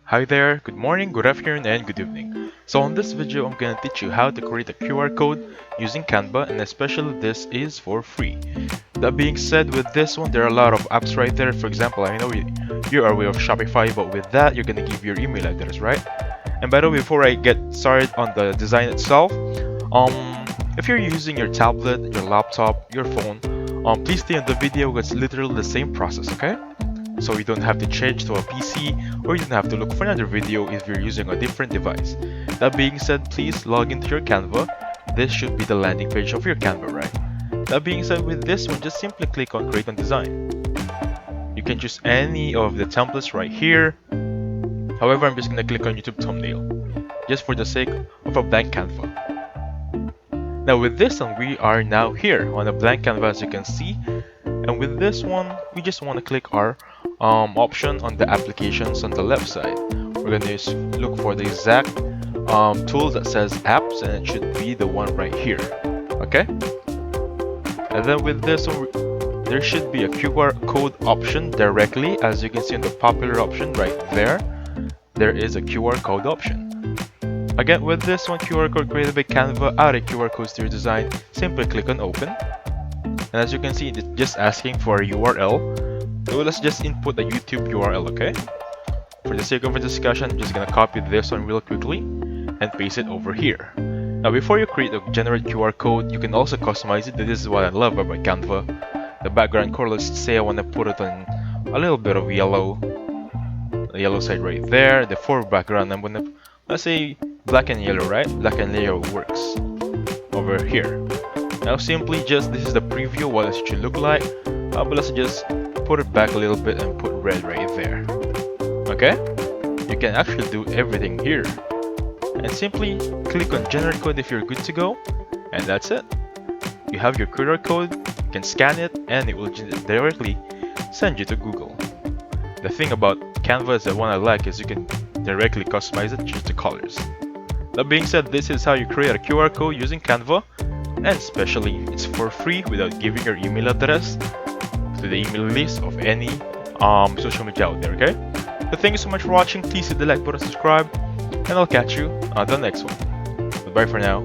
Hi there, good morning, good afternoon, and good evening. So in this video, I'm gonna teach you how to create a QR code using Canva, and especially this is for free. That being said, with this one, there are a lot of apps right there. For example, I know you are aware of Shopify, but with that, you're gonna give your email address, right? And by the way, before I get started on the design itself, if you're using your tablet, your laptop, your phone, please stay on the video. It's literally the same process, okay? So you don't have to change to a PC or you don't have to look for another video if you're using a different device. That being said, please log into your Canva. This should be the landing page of your Canva, right? That being said, with this one, just simply click on Create on Design. You can choose any of the templates right here. However, I'm just gonna click on YouTube thumbnail, just for the sake of a blank Canva. Now with this one, we are now here on a blank canvas, as you can see. And with this one, we just want to click our option on the applications on the left side. We're going to look for the exact tool that says apps, and it should be the one right here. Okay? And then with this one, there should be a QR code option directly. As you can see on the popular option right there, there is a QR code option. Again, with this one, QR code created by Canva, add a QR code to your design. Simply click on open. And as you can see, it's just asking for a URL. So let's just input a YouTube URL, okay? For the sake of a discussion, I'm just gonna copy this one real quickly and paste it over here. Now, before you create a generate QR code, you can also customize it. This is what I love about Canva. The background color, let's say I want to put it on a little bit of yellow. The yellow side right there. The foreground, I'm gonna, let's say black and yellow, right? Black and yellow works over here. Now simply just, this is the preview what it should look like, but let's just put it back a little bit and put red right there. Okay, you can actually do everything here, and simply click on generate code if you're good to go, and that's it. You have your QR code, you can scan it, and it will directly send you to Google. The thing about Canva is that one I like is you can directly customize it, choose the colors. That being said, this is how you create a QR code using Canva. And especially, it's for free without giving your email address to the email list of any social media out there, okay? So thank you so much for watching. Please hit the like button, subscribe, and I'll catch you on the next one. Goodbye for now.